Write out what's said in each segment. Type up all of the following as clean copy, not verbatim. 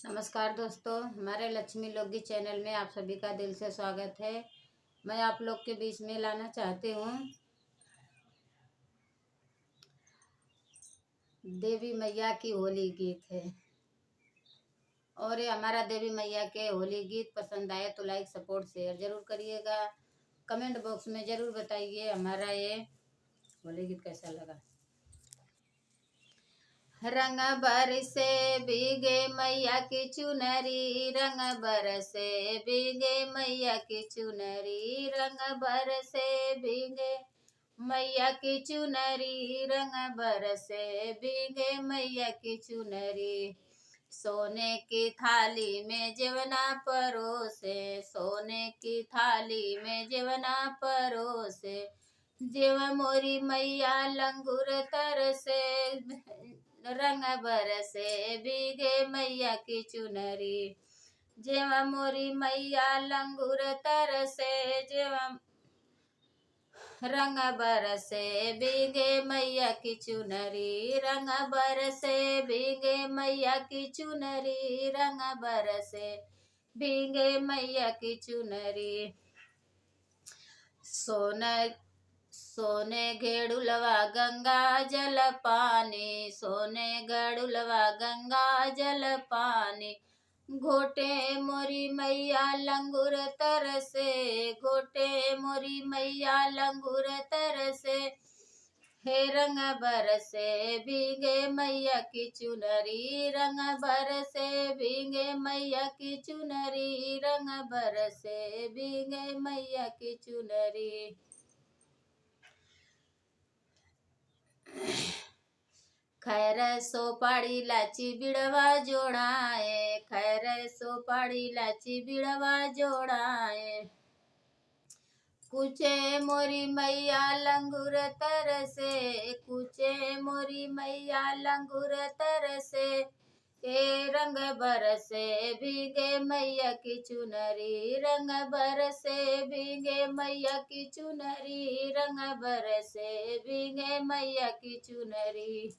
नमस्कार दोस्तों, हमारे लक्ष्मी लोकगीत चैनल में आप सभी का दिल से स्वागत है। मैं आप लोग के बीच में लाना चाहती हूँ देवी मैया की होली गीत है। और ये हमारा देवी मैया के होली गीत पसंद आए तो लाइक सपोर्ट शेयर जरूर करिएगा। कमेंट बॉक्स में जरूर बताइए हमारा ये होली गीत कैसा लगा। रंग बरसे भीगे मैया की चुनरी, रंग बरसे भीगे मैया की चुनरी, रंग बरसे भीगे मैया की चुनरी, रंग बरसे भीगे मैया की चुनरी। सोने की थाली में जेवना परोसे, सोने की थाली में जेवना परोसे, जेव मोरी मैया लंगूर तरसे, रंग बरसे भीगे मैया की चुनरी। जेवा मोरी मैया लंगूर तरसे, जेवा रंग बरसे भीगे मैया की चुनरी, रंग बरसे भीगे मैया की चुनरी, रंग बरसे भीगे मैया की चुनरी। सोने घेड़ुलवा गंगा जल पानी, सोने गड़ुलवा गंगा जल पानी, घोटे मोरी मैया लंगूर तरसे, घोटे मोरी मैया लंगूर तरसे, हे रंग बरसे भीगे मैया की चुनरी, रंग बरसे भीगे मैया की चुनरी, रंग बरसे भीगे मैया की चुनरी। खैर सोपाड़ी लाची बिड़वा जोड़ाए, खैर सोपाड़ी लाची बिड़वा जोड़ाए, कुचे मोरी मैया लंगूर तरसे, कुचे मोरी मैया लंगूर तरसे, ए रंग बरसे भीगे मैया की चुनरी, रंग बरसे भीगे मैया की चुनरी, रंग बरसे भीगे मैया की चुनरी।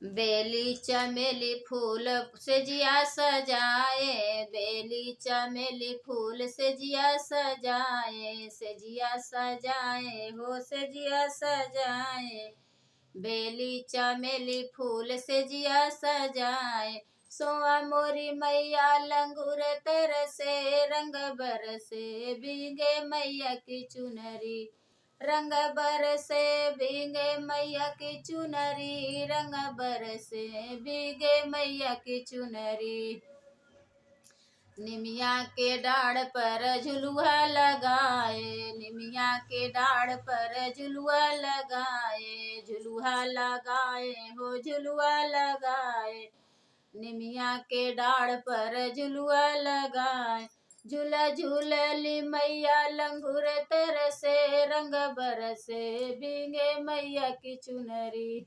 बेली चमेली फूल से जिया सजाए, बेली चमेली फूल से जिया सजाए, से जिया सजाए हो से जिया सजाए, बेली चमेली फूल से जिया सजाए, सोआ मोरी मैया लंगूर तरसे, रंग बरसे भीगे मैया की चुनरी, रंग बरसे भीगे मैया की चुनरी, रंग बरसे भीगे मैया की चुनरी। निमिया के डाढ़ पर झुलुआ लगाए, निमिया के डाढ़ पर झुलुआ लगाए, झुलुआ लगाए हो झुलुआ लगाए, निमिया के डाढ़ पर झुलुआ लगाए, झूला झूलली मैया लंगूर तरसे, रंग बरसे भीगे मैया की चुनरी,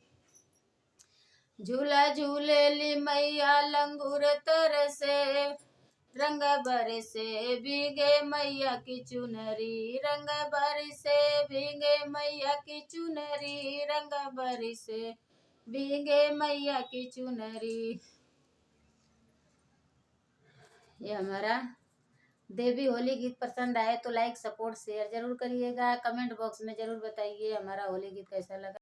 झूला झूलली मैया लंगूर तरसे, रंग बरसे भीगे मैया की चुनरी, रंग बरसे भीगे मैया की चुनरी, रंग बरसे भीगे मैया की चुनरी। ये हमारा देवी होली गीत पसंद आए तो लाइक सपोर्ट शेयर जरूर करिएगा। कमेंट बॉक्स में जरूर बताइए हमारा होली गीत कैसा लगा।